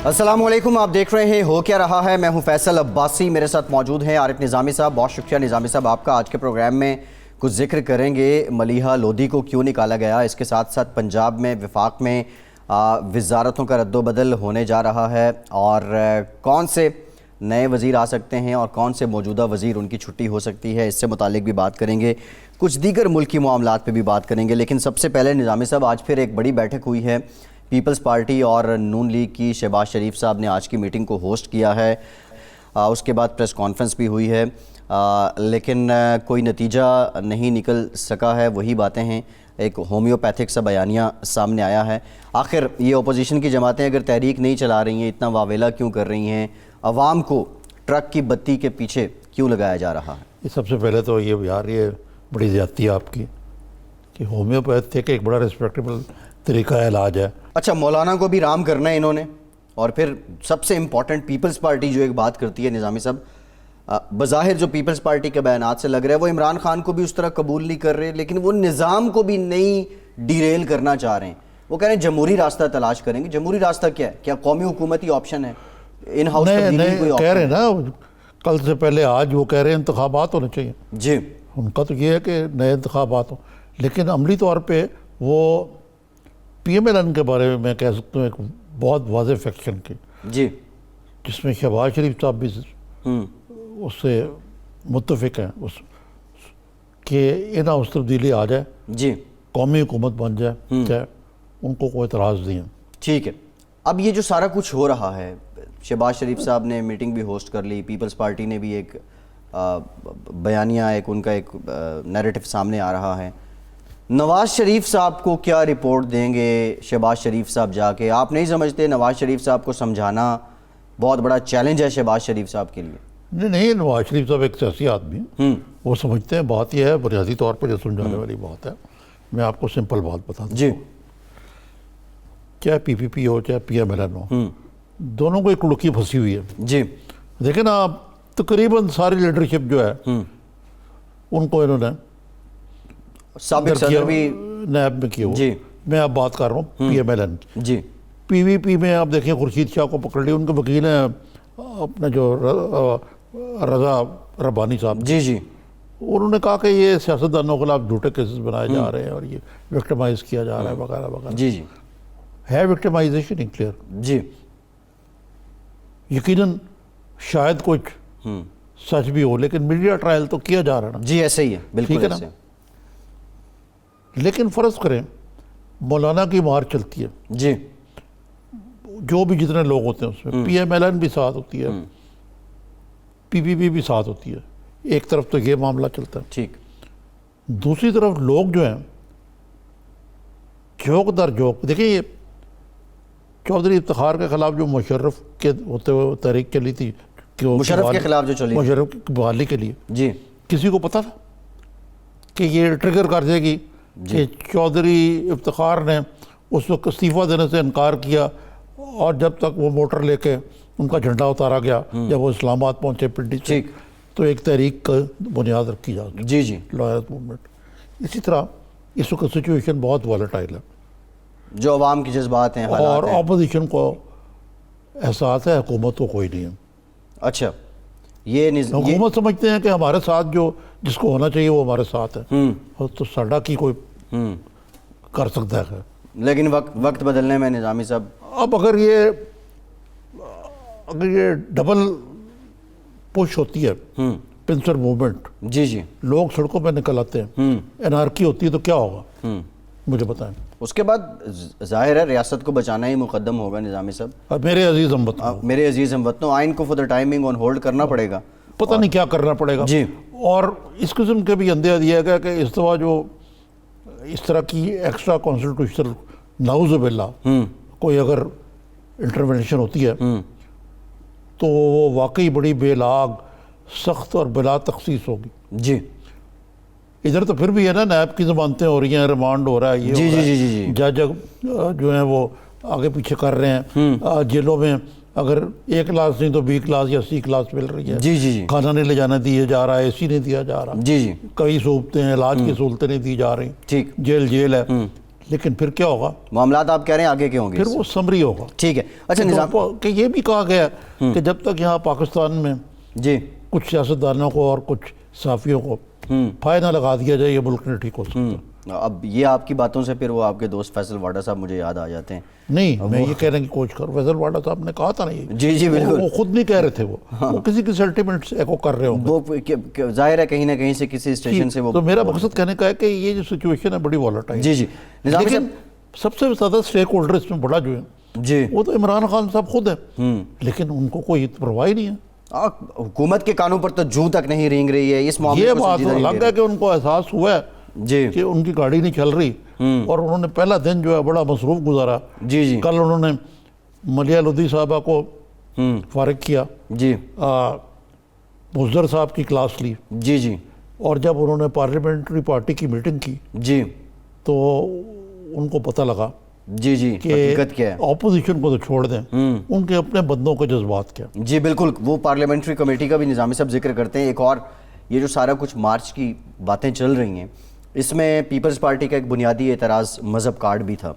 السلام علیکم، آپ دیکھ رہے ہیں ہو کیا رہا ہے۔ میں ہوں فیصل عباسی، میرے ساتھ موجود ہیں عارف نظامی صاحب۔ بہت شکریہ نظامی صاحب آپ کا۔ آج کے پروگرام میں کچھ ذکر کریں گے ملیحہ لودھی کو کیوں نکالا گیا، اس کے ساتھ ساتھ پنجاب میں وفاق میں وزارتوں کا رد و بدل ہونے جا رہا ہے، اور کون سے نئے وزیر آ سکتے ہیں اور کون سے موجودہ وزیر ان کی چھٹی ہو سکتی ہے، اس سے متعلق بھی بات کریں گے۔ کچھ دیگر ملکی معاملات پہ بھی بات کریں گے، لیکن سب سے پہلے نظامی صاحب آج پھر ایک بڑی بیٹھک ہوئی ہے پیپلز پارٹی اور نون لیگ کی۔ شہباز شریف صاحب نے آج کی میٹنگ کو ہوسٹ کیا ہے، اس کے بعد پریس کانفرنس بھی ہوئی ہے، لیکن کوئی نتیجہ نہیں نکل سکا ہے۔ وہی باتیں ہیں، ایک ہومیوپیتھک سا بیانیہ سامنے آیا ہے۔ آخر یہ اپوزیشن کی جماعتیں اگر تحریک نہیں چلا رہی ہیں، اتنا واویلا کیوں کر رہی ہیں، عوام کو ٹرک کی بتی کے پیچھے کیوں لگایا جا رہا ہے؟ سب سے پہلے تو یہ بڑی زیادتی ہے آپ کی کہ ہومیوپیتھک ایک بڑا ریسپیکٹیبل طریقہ علاج ہے۔ اچھا، مولانا کو بھی رام کرنا ہے انہوں نے، اور پھر سب سے امپورٹنٹ پیپلز پارٹی جو ایک بات کرتی ہے نظامی صاحب، بظاہر جو پیپلز پارٹی کے بیانات سے لگ رہا ہے وہ عمران خان کو بھی اس طرح قبول نہیں کر رہے، لیکن وہ نظام کو بھی نہیں ڈیریل کرنا چاہ رہے ہیں۔ وہ کہہ رہے ہیں جمہوری راستہ تلاش کریں گے۔ جمہوری راستہ کیا ہے؟ کیا قومی حکومتی آپشن ہے؟ ان ہاؤس تبدیلی کوئی آپشن؟ کہہ رہے ہیں نا کل سے پہلے آج وہ کہہ رہے ہیں انتخابات ہونے چاہیے۔ جی، ان کا تو یہ ہے کہ نئے انتخابات ہوں، لیکن عملی طور پہ وہ پی ایم ایل این کے بارے میں کہہ سکتا ہوں ایک بہت واضح فیکشن کی، جی، جس میں شہباز شریف صاحب بھی اس سے متفق ہیں کہ ان ہاؤس تبدیلی آ جائے، جی، قومی حکومت بن جائے، چاہے ان کو کوئی اعتراض نہیں ہے۔ ٹھیک ہے۔ اب یہ جو سارا کچھ ہو رہا ہے، شہباز شریف صاحب نے میٹنگ بھی ہوسٹ کر لی، پیپلز پارٹی نے بھی ایک بیانیہ، ایک ان کا ایک نیریٹو سامنے آ رہا ہے۔ نواز شریف صاحب کو کیا رپورٹ دیں گے شہباز شریف صاحب جا کے؟ آپ نہیں سمجھتے نواز شریف صاحب کو سمجھانا بہت بڑا چیلنج ہے شہباز شریف صاحب کے لیے؟ نہیں، نواز شریف صاحب ایک سیاسی آدمی ہیں، وہ سمجھتے ہیں۔ بات یہ ہے بنیادی طور پر جو سمجھانے والی بات ہے، میں آپ کو سمپل بات بتا دوں۔ جی، چاہے پی پی پی ہو چاہے پی ایم ایل این ہو، دونوں کو ایک لڑکی پھنسی ہوئی ہے۔ جی، دیکھیں نا، آپ تقریباً ساری لیڈرشپ جو ہے ان کو انہوں نے سابق صدر بھی نیب میں کیا ہوا۔ جی، میں اب بات کر رہا ہوں پی ایم ایل این۔ جی، پی وی پی میں آپ دیکھیں خورشید شاہ کو پکڑ لیا، ان کے وکیل ہیں اپنے جو رضا ربانی صاحب۔ جی، جی، انہوں نے کہا کہ یہ سیاستدانوں کے خلاف جھوٹے کیسز بنائے جا رہے ہیں اور یہ وکٹمائز کیا جا رہا ہے وغیرہ وغیرہ۔ جی، جی، ہے وکٹمائزیشن ہی کلیئر؟ جی، یقیناً شاید کچھ سچ بھی ہو، لیکن میڈیا ٹرائل تو کیا جا رہا ہے نا۔ جی، ایسے ہی ہے، بالکل ٹھیک ہے نا؟ ایسے۔ لیکن فرض کریں مولانا کی مار چلتی ہے، جی، جو بھی جتنے لوگ ہوتے ہیں اس میں پی ایم ایل این بھی ساتھ ہوتی ہے، پی پی پی بھی ساتھ ہوتی ہے، ایک طرف تو یہ معاملہ چلتا ہے، ٹھیک، دوسری طرف لوگ جو ہیں جھونک در جھونک، دیکھیں یہ چودھری افتخار کے خلاف جو مشرف کے ہوتے ہوئے تحریک چلی تھی کہ وہ مشرف کے خلاف جو چلی، مشرف کی بحالی کے لیے، جی، کسی کو پتا تھا کہ یہ ٹریگر کر دے گی کہ چودھری افتخار نے اس وقت استعفیٰ دینے سے انکار کیا، اور جب تک وہ موٹر لے کے ان کا جھنڈا اتارا گیا جب وہ اسلام آباد پہنچے پنڈی سے، ٹھیک، تو ایک تحریک کا بنیاد رکھی جاتی، جی، جی، لائرت موومنٹ۔ اسی طرح اس وقت سچویشن بہت والیٹائل ہے، جو عوام کے جذبات ہیں، اور حالات ہیں۔ اپوزیشن کو احساس ہے، حکومت کو کوئی نہیں ہے۔ اچھا، یہ حکومت سمجھتے ہیں کہ ہمارے ساتھ جو جس کو ہونا چاہیے وہ ہمارے ساتھ ہے، اور تو ساڈا کی کوئی کر سکتا ہے۔ لیکن وقت بدلنے میں نظامی صاحب، اب اگر یہ ڈبل پش ہوتی ہے، پنسر موومنٹ، جی، جی، لوگ سڑکوں پہ نکل آتے ہیں، انارکی ہوتی ہے، تو کیا ہوگا مجھے بتائیں۔ اس کے بعد ظاہر ہے ریاست کو بچانا ہی مقدم ہوگا نظامی صاحب۔ اب میرے عزیز ہم بتاؤ، میرے عزیز ہم وطنوں، آئین کو for the timing on hold کرنا پڑے گا، پتہ نہیں کیا کرنا پڑے گا۔ جی، اور اس قسم کے بھی اندیہ دیا گیا کہ اس دفعہ جو اس طرح کی ایکسٹرا کانسٹیٹیوشنل نعوذ باللہ کوئی اگر انٹرونیشن ہوتی ہے تو وہ واقعی بڑی بے لاگ، سخت اور بلا تخصیص ہوگی۔ جی، ادھر تو پھر بھی ہے نا، نیب کی ضمانتیں ہو رہی ہیں، ریمانڈ ہو رہا ہے، یہ جی، ہو رہا جی، ہے، جی، جی، جج جو ہیں وہ آگے پیچھے کر رہے ہیں، جیلوں میں اگر A کلاس نہیں تو B کلاس یا C کلاس مل رہی ہے، جی، جی، جی، کھانا نہیں لے جانا دیا جا رہا ہے، AC نہیں دیا جا رہا، جی، جی، کئی سہولتیں، علاج کی سہولتیں نہیں دی جا رہی، ٹھیک، جیل ہے۔ لیکن پھر کیا ہوگا؟ معاملات آپ کہہ رہے ہیں آگے کے ہوں گے؟ پھر وہ سمری ہوگا. ٹھیک ہے. اچھا نظام کہ یہ بھی کہا گیا کہ جب تک یہاں پاکستان میں جی کچھ سیاستدانوں کو اور کچھ صحافیوں کو فائدہ لگا دیا جائے یہ ملک نہیں ٹھیک ہو سکتا. اب یہ آپ کی باتوں سے پھر وہ آپ کے دوست فیصل واڈا صاحب مجھے یاد آ جاتے ہیں. نہیں میں یہ کہہ رہا ہوں کہ کوچ کر فیصل واڈا صاحب نے کہا تھا نا یہ. جی جی بالکل. وہ خود نہیں کہہ رہے تھے, وہ کسی کی سینٹیمنٹس ایکو کر رہے ہوں. وہ ظاہر ہے کہیں نہ کہیں سے کسی اسٹیشن سے وہ. تو میرا مقصد کہنے کا ہے کہ یہ جو سچویشن ہے بڑی والیٹائل. جی جی نظامی لیکن سب سے زیادہ اسٹیک ہولڈر اس میں بڑا جو ہے جی وہ تو عمران خان صاحب خود ہیں, لیکن ان کو کوئی پرواہ ہی نہیں ہے. حکومت کے کانوں پر تو جوں تک نہیں رینگ رہی ہے اس معاملے یہ کو بات سنجیدہ نہیں الگ لے ہے کہ ان کو احساس ہوا ہے جی کہ ان کی گاڑی نہیں چل رہی اور انہوں نے پہلا دن جو ہے بڑا مصروف گزارا. جی جی کل انہوں نے ملیحہ لودھی صاحبہ کو فارغ کیا, جی مزدر صاحب کی کلاس لی, جی جی اور جب انہوں نے پارلیمنٹری پارٹی کی میٹنگ کی جی تو ان کو پتہ لگا جی جی کہ حقیقت کیا ہے. اپوزیشن کو تو چھوڑ دیں, ان کے اپنے بندوں کے جذبات کیا. جی بالکل. وہ پارلیمنٹری کمیٹی کا بھی نظامی صاحب ذکر کرتے ہیں. ایک اور یہ جو سارا کچھ مارچ کی باتیں چل رہی ہیں اس میں پیپلز پارٹی کا ایک بنیادی اعتراض مذہب کارڈ بھی تھا.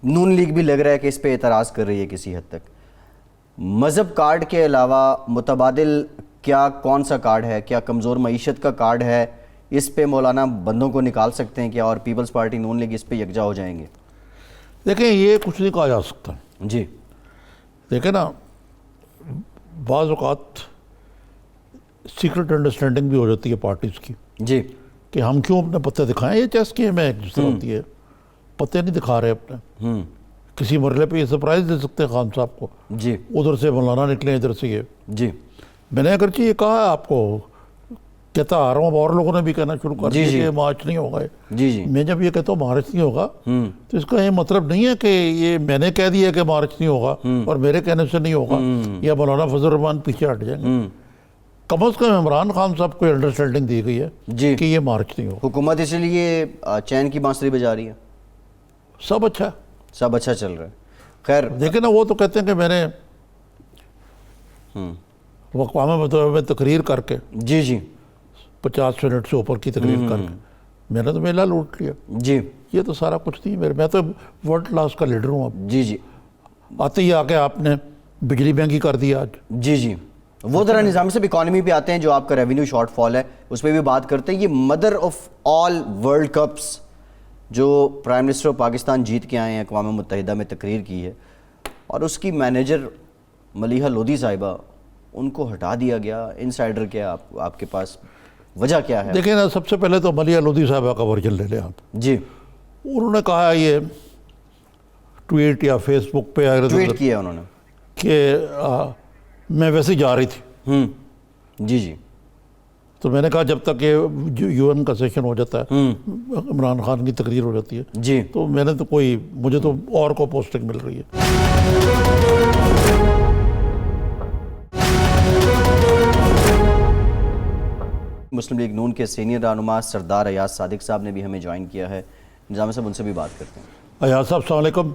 نون لیگ بھی لگ رہا ہے کہ اس پہ اعتراض کر رہی ہے کسی حد تک. مذہب کارڈ کے علاوہ متبادل کیا کون سا کارڈ ہے؟ کیا کمزور معیشت کا کارڈ ہے؟ اس پہ مولانا بندوں کو نکال سکتے ہیں کیا اور پیپلز پارٹی نون لیگ اس پہ یکجا ہو جائیں گے؟ دیکھیں یہ کچھ نہیں کہا جا سکتا. جی دیکھیں نا بعض اوقات سیکرٹ انڈرسٹینڈنگ بھی ہو جاتی ہے پارٹیز کی جی کہ ہم کیوں اپنے پتے دکھائیں. یہ چیس گیم ہے جس طرح ہوتی ہے, پتے نہیں دکھا رہے اپنے. کسی مرحلے پہ یہ سرپرائز دے سکتے ہیں خان صاحب کو, جی ادھر سے مولانا نکلیں ادھر سے. یہ جی میں نے اگرچہ یہ کہا ہے آپ کو, کہتا آ رہا ہوں, اب اور لوگوں نے بھی کہنا شروع کر دیا کہ مارچ نہیں ہوگا. جی جی میں جب یہ کہتا ہوں مارچ نہیں ہوگا تو اس کا یہ مطلب نہیں ہے کہ یہ میں نے کہہ دیا کہ مارچ نہیں ہوگا اور میرے کہنے سے نہیں ہوگا یا مولانا فضل الرحمان پیچھے ہٹ جائیں گے. کم از کم عمران خان صاحب کو انڈرسٹینڈنگ دی گئی ہے جی کہ یہ مارچ نہیں ہوگا. حکومت اس لیے چین کی بانسری بجا رہی ہے. سب اچھا ہے, سب اچھا چل رہا ہے. خیر دیکھیں نا وہ تو کہتے ہیں کہ میں نے اقوام متحدہ میں تقریر کر کے جی جی 50 منٹ سے اوپر کی تقریر کر کے میں نے تو میلہ لوٹ لیا. جی یہ تو سارا کچھ نہیں میرے, میں تو ورلڈ کلاس کا لیڈر ہوں. اب جی جی آتے ہی آ کے آپ نے بجلی مہنگی کر دیا آج. جی جی وہ ذرا نظام صاحب اکانومی پہ آتے ہیں جو آپ کا ریونیو شارٹ فال ہے اس پہ بھی بات کرتے ہیں. یہ mother of all world cups جو پرائم منسٹر آف پاکستان جیت کے آئے ہیں اقوام متحدہ میں تقریر کی ہے اور اس کی مینیجر ملیحہ لودھی صاحبہ ان کو ہٹا دیا گیا. انسائیڈر کیا آپ کے پاس وجہ کیا ہے؟ دیکھیں نا سب سے پہلے تو ملیحہ لودھی صاحبہ کا ورژن لے لیں آپ. جی انہوں نے کہا یہ ٹویٹ یا فیس بک پہ ٹویٹ کیا انہوں نے کہ میں ویسے جا رہی تھی. جی جی تو میں نے کہا جب تک یہ یو این کا سیشن ہو جاتا ہے عمران خان کی تقریر ہو جاتی ہے جی تو میں نے تو مجھے تو اور کو پوسٹنگ مل رہی ہے. مسلم لیگ نون کے سینئر رہنما سردار ایاز صادق صاحب نے بھی ہمیں جوائن کیا ہے. نظام صاحب ان سے بھی بات کرتے ہیں. ایاز صاحب السلام علیکم.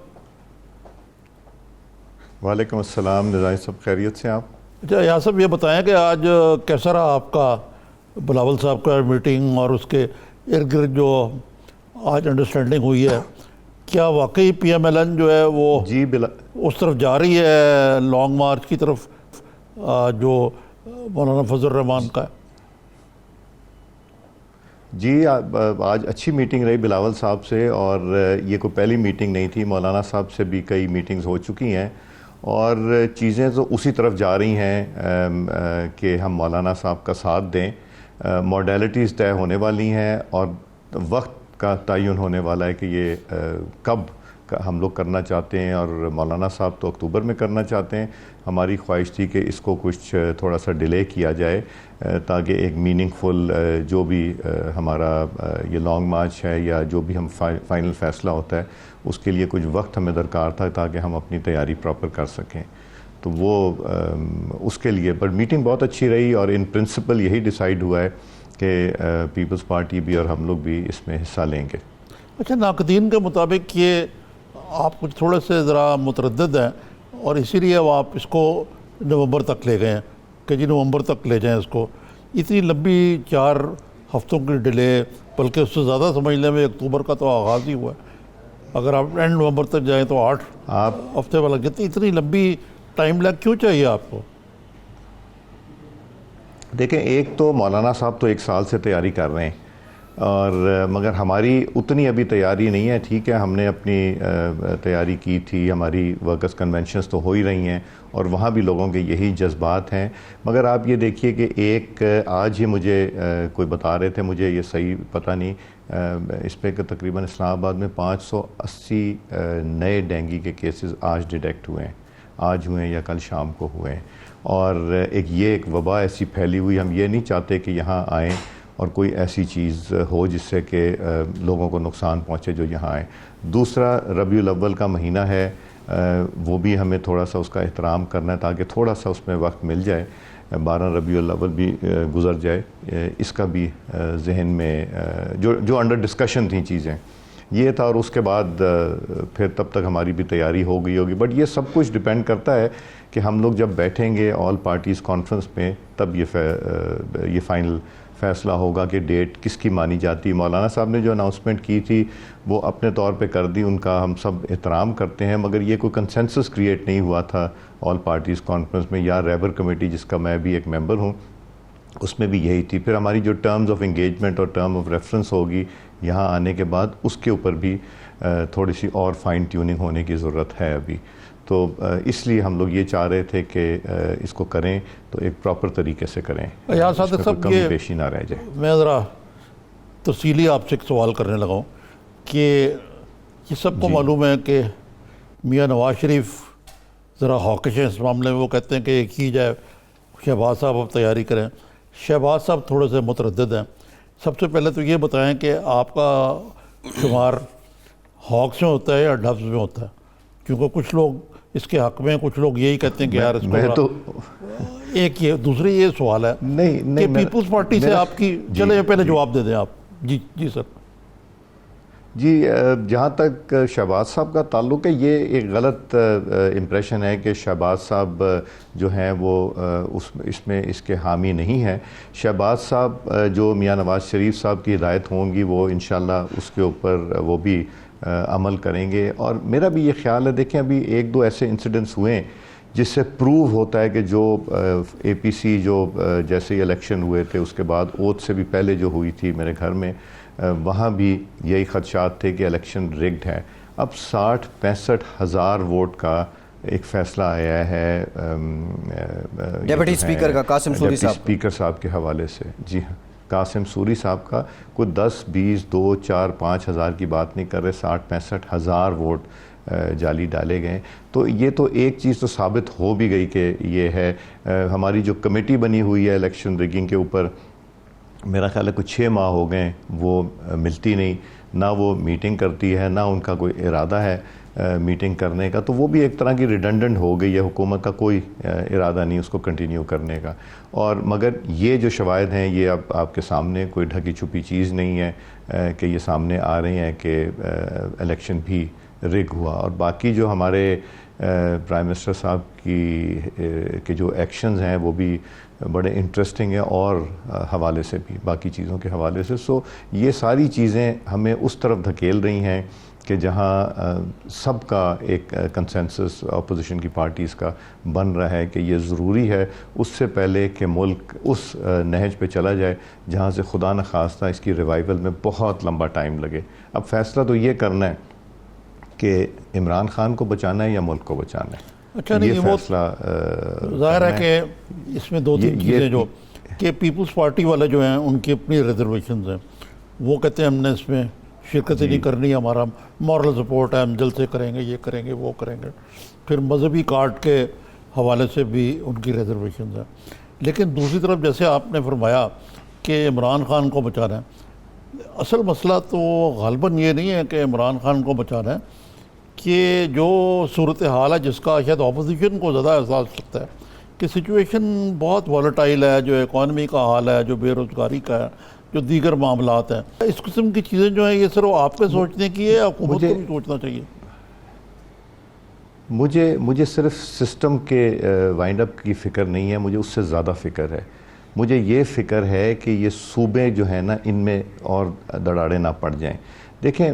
وعلیکم السلام. نظامی صاحب خیریت سے آپ؟ اچھا ایاز صاحب یہ بتائیں کہ آج کیسا رہا آپ کا بلاول صاحب کا میٹنگ اور اس کے ارد گرد جو آج انڈرسٹینڈنگ ہوئی ہے, کیا واقعی پی ایم ایل این جو ہے وہ جی اس طرف جا رہی ہے لانگ مارچ کی طرف جو مولانا فضل الرحمان کا ہے؟ جی آج اچھی میٹنگ رہی بلاول صاحب سے, اور یہ کوئی پہلی میٹنگ نہیں تھی. مولانا صاحب سے بھی کئی میٹنگز ہو چکی ہیں اور چیزیں تو اسی طرف جا رہی ہیں کہ ہم مولانا صاحب کا ساتھ دیں. موڈیلٹیز طے ہونے والی ہیں اور وقت کا تعین ہونے والا ہے کہ یہ کب ہم لوگ کرنا چاہتے ہیں, اور مولانا صاحب تو اکتوبر میں کرنا چاہتے ہیں. ہماری خواہش تھی کہ اس کو کچھ تھوڑا سا ڈیلے کیا جائے تاکہ ایک میننگ فل جو بھی ہمارا یہ لانگ مارچ ہے یا جو بھی ہم فائنل فیصلہ ہوتا ہے اس کے لیے کچھ وقت ہمیں درکار تھا تاکہ ہم اپنی تیاری پراپر کر سکیں. تو وہ اس کے لیے بٹ میٹنگ بہت اچھی رہی اور ان پرنسپل یہی ڈیسائیڈ ہوا ہے کہ پیپلز پارٹی بھی اور ہم لوگ بھی اس میں حصہ لیں گے. اچھا ناقدین کے مطابق یہ آپ کچھ تھوڑے سے ذرا متردد ہیں اور اسی لیے وہ آپ اس کو نومبر تک لے گئے ہیں کہ جی نومبر تک لے جائیں اس کو. اتنی لمبی 4 ہفتوں کی ڈیلے بلکہ اس سے زیادہ سمجھ لیں میں اکتوبر کا تو آغاز ہی ہوا ہے، اگر آپ اینڈ نومبر تک جائیں تو 8 ہفتے والا، اتنی لمبی ٹائم لیگ کیوں چاہیے آپ کو؟ دیکھیں، ایک تو مولانا صاحب تو 1 سال سے تیاری کر رہے ہیں، اور مگر ہماری اتنی ابھی تیاری نہیں ہے. ٹھیک ہے، ہم نے اپنی تیاری کی تھی، ہماری ورکرز کنونشنز تو ہو ہی رہی ہیں اور وہاں بھی لوگوں کے یہی جذبات ہیں. مگر آپ یہ دیکھیے کہ ایک آج ہی مجھے کوئی بتا رہے تھے، مجھے یہ صحیح پتہ نہیں، اس پہ کہ تقریباً اسلام آباد میں 580 نئے ڈینگی کے کیسز آج ڈیٹیکٹ ہوئے ہیں، آج ہوئے ہیں یا کل شام کو ہوئے ہیں. اور ایک وبا ایسی پھیلی ہوئی، ہم یہ نہیں چاہتے کہ یہاں آئیں اور کوئی ایسی چیز ہو جس سے کہ لوگوں کو نقصان پہنچے جو یہاں آئیں. دوسرا، ربیع الاول کا مہینہ ہے، وہ بھی ہمیں تھوڑا سا اس کا احترام کرنا ہے تاکہ تھوڑا سا اس میں وقت مل جائے. 12 ربیع الاول بھی گزر جائے، اس کا بھی ذہن میں جو انڈر ڈسکشن تھیں چیزیں یہ تھا. اور اس کے بعد پھر تب تک ہماری بھی تیاری ہو گئی ہوگی. بٹ یہ سب کچھ ڈپینڈ کرتا ہے کہ ہم لوگ جب بیٹھیں گے آل پارٹیز کانفرنس میں، تب یہ فائنل فیصلہ ہوگا کہ ڈیٹ کس کی مانی جاتی. مولانا صاحب نے جو اناؤنسمنٹ کی تھی وہ اپنے طور پہ کر دی، ان کا ہم سب احترام کرتے ہیں، مگر یہ کوئی کنسنسس کریٹ نہیں ہوا تھا آل پارٹیز کانفرنس میں. یا ریبر کمیٹی جس کا میں بھی ایک ممبر ہوں، اس میں بھی یہی تھی. پھر ہماری جو ٹرمز آف انگیجمنٹ اور ٹرم آف ریفرنس ہوگی یہاں آنے کے بعد، اس کے اوپر بھی تھوڑی سی اور فائن ٹیوننگ ہونے کی ضرورت ہے ابھی. تو اس لیے ہم لوگ یہ چاہ رہے تھے کہ اس کو کریں تو ایک پراپر طریقے سے کریں، یہاں صادق صاحب کمی بیشی نہ رہ جائے. میں ذرا تفصیلی آپ سے ایک سوال کرنے لگا ہوں کہ یہ سب کو معلوم ہے کہ میاں نواز شریف ذرا ہاکش ہیں اس معاملے میں. وہ کہتے ہیں کہ ایک ہی جائے، شہباز صاحب اب تیاری کریں. شہباز صاحب تھوڑے سے متردد ہیں. سب سے پہلے تو یہ بتائیں کہ آپ کا شمار ہاکس میں ہوتا ہے یا ڈبز میں ہوتا ہے؟ کیونکہ کچھ لوگ اس کے حق میں، کچھ لوگ یہی کہتے ہیں کہ یار اس کو ایک یہ دوسری یہ سوال ہے کہ پیپلز پارٹی سے آپ کی، چلے پہلے جواب دے دیں آپ. جی سر. جی، جہاں تک شہباز صاحب کا تعلق ہے، یہ ایک غلط امپریشن ہے کہ شہباز صاحب جو ہیں وہ اس کے حامی نہیں ہیں. شہباز صاحب جو میاں نواز شریف صاحب کی ہدایت ہوں گی وہ انشاءاللہ اس کے اوپر وہ بھی عمل کریں گے. اور میرا بھی یہ خیال ہے، دیکھیں ابھی 1-2 ایسے انسیڈنٹس ہوئے ہیں جس سے پروو ہوتا ہے کہ جو اے پی سی جو جیسے ہی الیکشن ہوئے تھے اس کے بعد اوتھ سے بھی پہلے جو ہوئی تھی میرے گھر میں، وہاں بھی یہی خدشات تھے کہ الیکشن ریگڈ ہے. اب 60-65 ہزار ووٹ کا ایک فیصلہ آیا ہے ڈیپٹی اسپیکر کا، قاسم سوری صاحب، اسپیکر صاحب کے حوالے سے. جی ہاں، قاسم سوری صاحب کا کوئی 10, 20, 2, 4, 5 ہزار کی بات نہیں کر رہے، 60-65 ہزار ووٹ جعلی ڈالے گئے. تو یہ تو ایک چیز تو ثابت ہو بھی گئی کہ یہ ہے. ہماری جو کمیٹی بنی ہوئی ہے الیکشن ریگنگ کے اوپر، میرا خیال ہے کچھ 6 ماہ ہو گئے وہ ملتی نہیں، نہ وہ میٹنگ کرتی ہے، نہ ان کا کوئی ارادہ ہے میٹنگ کرنے کا. تو وہ بھی ایک طرح کی ریڈنڈنٹ ہو گئی ہے، حکومت کا کوئی ارادہ نہیں اس کو کنٹینیو کرنے کا. اور مگر یہ جو شواہد ہیں یہ اب آپ کے سامنے، کوئی ڈھکی چھپی چیز نہیں ہے کہ یہ سامنے آ رہے ہیں کہ الیکشن بھی ریگ ہوا. اور باقی جو ہمارے پرائم منسٹر صاحب کے جو ایکشنز ہیں وہ بھی بڑے انٹرسٹنگ ہیں، اور حوالے سے بھی، باقی چیزوں کے حوالے سے. سو یہ ساری چیزیں ہمیں اس طرف دھکیل رہی ہیں کہ جہاں سب کا ایک کنسنسس اپوزیشن کی پارٹیز کا بن رہا ہے کہ یہ ضروری ہے اس سے پہلے کہ ملک اس نہج پہ چلا جائے جہاں سے خدا نخواستہ اس کی ریوائیول میں بہت لمبا ٹائم لگے. اب فیصلہ تو یہ کرنا ہے کہ عمران خان کو بچانا ہے یا ملک کو بچانا ہے. اچھا نہیں، یہ فیصلہ ظاہر ہے کہ اس میں 2-3 چیزیں جو کہ پیپلز پارٹی والے جو ہیں ان کی اپنی ریزرویشنز ہیں. وہ کہتے ہیں ہم نے اس میں شرکت نہیں کرنی، ہمارا مورل سپورٹ ہے، ہم جلسے کریں گے، یہ کریں گے، وہ کریں گے. پھر مذہبی کارڈ کے حوالے سے بھی ان کی ریزرویشنز ہیں. لیکن دوسری طرف جیسے آپ نے فرمایا کہ عمران خان کو بچانا ہے، اصل مسئلہ تو غالباً یہ نہیں ہے کہ عمران خان کو بچانا ہے، کہ جو صورتحال ہے جس کا شاید اپوزیشن کو زیادہ احساس لگتا ہے کہ سچویشن بہت والیٹائل ہے، جو اکانومی کا حال ہے، جو بے روزگاری کا ہے، جو دیگر معاملات ہیں. اس قسم کی چیزیں جو ہیں یہ صرف آپ کے سوچنے کی ہے، حکومت کو بھی سوچنا چاہیے. مجھے صرف سسٹم کے وائنڈ اپ کی فکر نہیں ہے، مجھے اس سے زیادہ فکر ہے. مجھے یہ فکر ہے کہ یہ صوبے جو ہیں نا ان میں اور دڑاڑے نہ پڑ جائیں. دیکھیں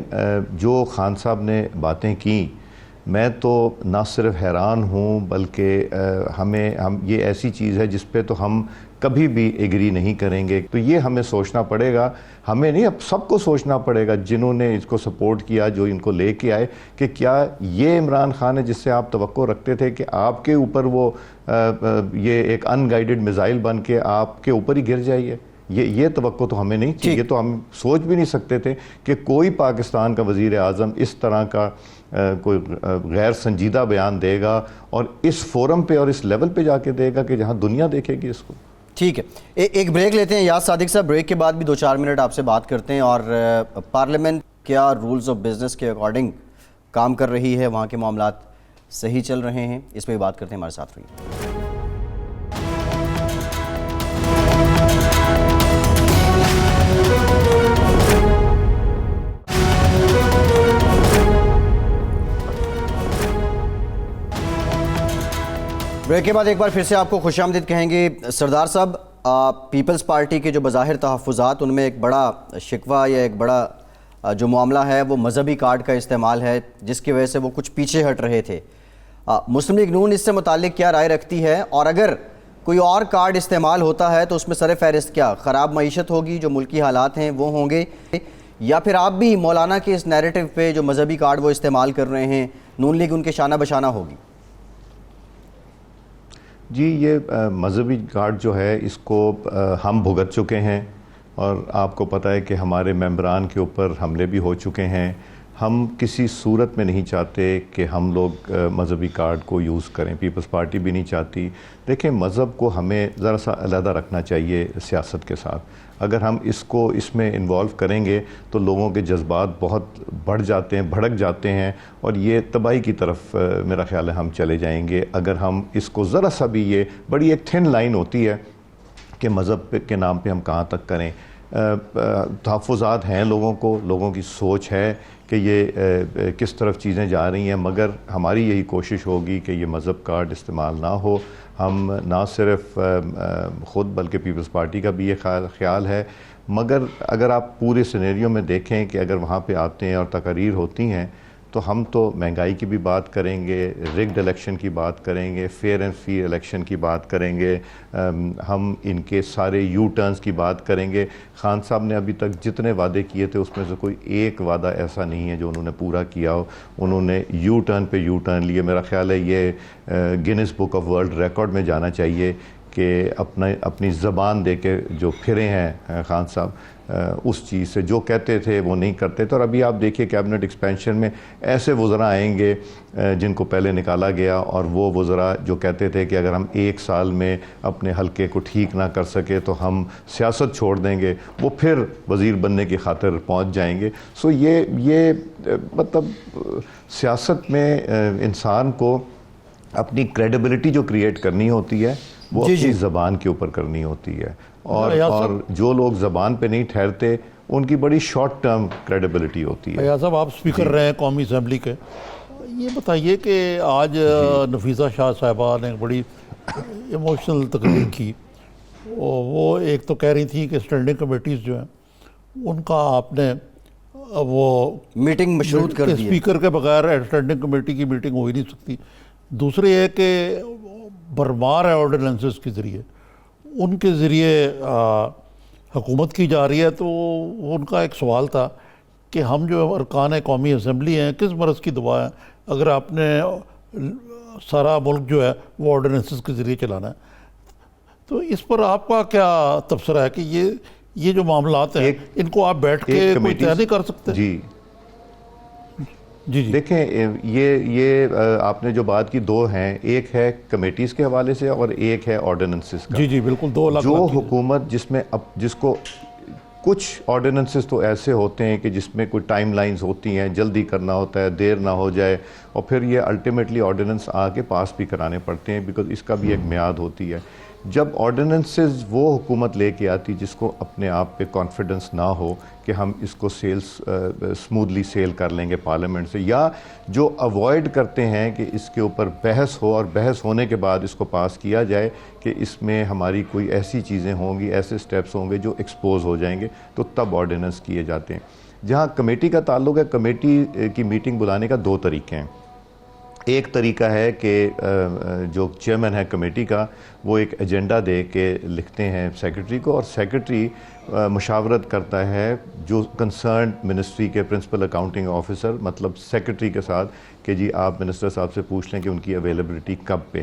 جو خان صاحب نے باتیں کی میں تو نہ صرف حیران ہوں بلکہ ہم یہ ایسی چیز ہے جس پہ تو ہم کبھی بھی ایگری نہیں کریں گے. تو یہ ہمیں سوچنا پڑے گا, ہمیں نہیں, اب سب کو سوچنا پڑے گا جنہوں نے اس کو سپورٹ کیا, جو ان کو لے کے آئے, کہ کیا یہ عمران خان ہے جس سے آپ توقع رکھتے تھے کہ آپ کے اوپر وہ یہ ایک ان گائیڈڈ میزائل بن کے آپ کے اوپر ہی گر جائیے. یہ توقع تو ہمیں نہیں تھی. یہ تو ہم سوچ بھی نہیں سکتے تھے کہ کوئی پاکستان کا وزیر اعظم اس طرح کا کوئی غیر سنجیدہ بیان دے گا اور اس فورم پہ اور اس لیول پہ جا کے دے گا کہ جہاں دنیا دیکھے گی اس کو. ٹھیک ہے, ایک بریک لیتے ہیں یاد صادق صاحب, بریک کے بعد بھی 2-4 منٹ آپ سے بات کرتے ہیں. اور پارلیمنٹ کیا رولز آف بزنس کے اکارڈنگ کام کر رہی ہے, وہاں کے معاملات صحیح چل رہے ہیں, اس پہ بھی بات کرتے ہیں. ہمارے ساتھ رہیے. بریک کے بعد ایک بار پھر سے آپ کو خوش آمدید کہیں گے. سردار صاحب, پیپلز پارٹی کے جو بظاہر تحفظات, ان میں ایک بڑا شکوہ یا ایک بڑا جو معاملہ ہے وہ مذہبی کارڈ کا استعمال ہے, جس کی وجہ سے وہ کچھ پیچھے ہٹ رہے تھے. مسلم لیگ نون اس سے متعلق کیا رائے رکھتی ہے, اور اگر کوئی اور کارڈ استعمال ہوتا ہے تو اس میں سر فہرست کیا خراب معیشت ہوگی, جو ملکی حالات ہیں وہ ہوں گے, یا پھر آپ بھی مولانا کے اس نیریٹو پہ جو مذہبی کارڈ وہ استعمال کر رہے ہیں, نون لیگ ان کے شانہ بشانہ ہوگی؟ جی, یہ مذہبی کارڈ جو ہے اس کو ہم بھگت چکے ہیں, اور آپ کو پتہ ہے کہ ہمارے ممبران کے اوپر حملے بھی ہو چکے ہیں. ہم کسی صورت میں نہیں چاہتے کہ ہم لوگ مذہبی کارڈ کو یوز کریں, پیپلز پارٹی بھی نہیں چاہتی. دیکھیں, مذہب کو ہمیں ذرا سا علیحدہ رکھنا چاہیے سیاست کے ساتھ. اگر ہم اس میں انوالو کریں گے تو لوگوں کے جذبات بہت بڑھ جاتے ہیں, بھڑک جاتے ہیں, اور یہ تباہی کی طرف میرا خیال ہے ہم چلے جائیں گے اگر ہم اس کو ذرا سا بھی, یہ بڑی ایک تھن لائن ہوتی ہے کہ مذہب کے نام پہ ہم کہاں تک کریں. تحفظات ہیں لوگوں کی سوچ ہے کہ یہ کس طرف چیزیں جا رہی ہیں, مگر ہماری یہی کوشش ہوگی کہ یہ مذہب کارڈ استعمال نہ ہو. ہم نہ صرف خود بلکہ پیپلز پارٹی کا بھی یہ خیال ہے, مگر اگر آپ پورے سینیریو میں دیکھیں کہ اگر وہاں پہ آتے ہیں اور تقاریر ہوتی ہیں تو ہم تو مہنگائی کی بھی بات کریں گے, رگڈ الیکشن کی بات کریں گے, فیئر اینڈ فری الیکشن کی بات کریں گے, ہم ان کے سارے یو ٹرنز کی بات کریں گے. خان صاحب نے ابھی تک جتنے وعدے کیے تھے اس میں سے کوئی ایک وعدہ ایسا نہیں ہے جو انہوں نے پورا کیا ہو. انہوں نے یو ٹرن پہ یو ٹرن لیے. میرا خیال ہے یہ grains book of world record میں جانا چاہیے کہ اپنی زبان دے کے جو پھرے ہیں خان صاحب, اس چیز سے جو کہتے تھے وہ نہیں کرتے تھے. اور ابھی آپ دیکھیے کیبنٹ ایکسپینشن میں ایسے وزراء آئیں گے جن کو پہلے نکالا گیا, اور وہ وزراء جو کہتے تھے کہ اگر ہم 1 سال میں اپنے حلقے کو ٹھیک نہ کر سکے تو ہم سیاست چھوڑ دیں گے, وہ پھر وزیر بننے کی خاطر پہنچ جائیں گے. سو یہ مطلب سیاست میں انسان کو اپنی کریڈیبلٹی جو کریٹ کرنی ہوتی ہے وہ اپنی زبان کے اوپر کرنی ہوتی ہے, اور جو لوگ زبان پہ نہیں ٹھہرتے ان کی بڑی شارٹ ٹرم کریڈیبلٹی ہوتی ہے. ایاز صاحب, آپ اسپیکر رہے ہیں قومی اسمبلی کے, یہ بتائیے کہ آج نفیسہ شاہ صاحبہ نے بڑی ایموشنل تقریر کی. وہ ایک تو کہہ رہی تھی کہ اسٹینڈنگ کمیٹیز جو ہیں ان کا آپ نے وہ میٹنگ مشروط کر دی, اسپیکر کے بغیر اسٹینڈنگ کمیٹی کی میٹنگ ہو ہی نہیں سکتی. دوسری ہے کہ بھرمار ہے آرڈیننسز کے ذریعے, ان کے ذریعے حکومت کی جا رہی ہے. تو ان کا ایک سوال تھا کہ ہم جو ارکان قومی اسمبلی ہیں کس مرض کی دوا ہے اگر آپ نے سارا ملک جو ہے وہ آرڈیننسز کے ذریعے چلانا ہے. تو اس پر آپ کا کیا تبصرہ ہے کہ یہ جو معاملات ہیں ان کو آپ بیٹھ کے کوئی طے نہیں کر سکتے؟ جی دیکھیں, یہ آپ نے جو بات کی 2 ہیں, ایک ہے کمیٹیز کے حوالے سے اور ایک ہے آرڈیننسز کا. جی بالکل, 2 الگ. جو حکومت جس کو کچھ آرڈیننسز تو ایسے ہوتے ہیں کہ جس میں کوئی ٹائم لائنز ہوتی ہیں, جلدی کرنا ہوتا ہے, دیر نہ ہو جائے, اور پھر یہ الٹیمیٹلی آرڈیننس آ کے پاس بھی کرانے پڑتے ہیں بیکاز اس کا بھی ایک میعاد ہوتی ہے. جب آرڈیننسز وہ حکومت لے کے آتی جس کو اپنے آپ پہ کانفیڈنس نہ ہو کہ ہم اس کو سموتھلی سیل کر لیں گے پارلیمنٹ سے، یا جو اوائڈ کرتے ہیں کہ اس کے اوپر بحث ہو اور بحث ہونے کے بعد اس کو پاس کیا جائے کہ اس میں ہماری کوئی ایسی چیزیں ہوں گی، ایسے سٹیپس ہوں گے جو ایکسپوز ہو جائیں گے، تو تب آرڈیننس کیے جاتے ہیں۔ جہاں کمیٹی کا تعلق ہے، کمیٹی کی میٹنگ بلانے کا دو طریقے ہیں۔ ایک طریقہ ہے کہ جو چیئرمین ہے کمیٹی کا، وہ ایک ایجنڈا دے کے لکھتے ہیں سیکرٹری کو، اور سیکرٹری مشاورت کرتا ہے جو کنسرنڈ منسٹری کے پرنسپل اکاؤنٹنگ آفیسر، مطلب سیکرٹری کے ساتھ، کہ جی آپ منسٹر صاحب سے پوچھ لیں کہ ان کی اویلیبلٹی کب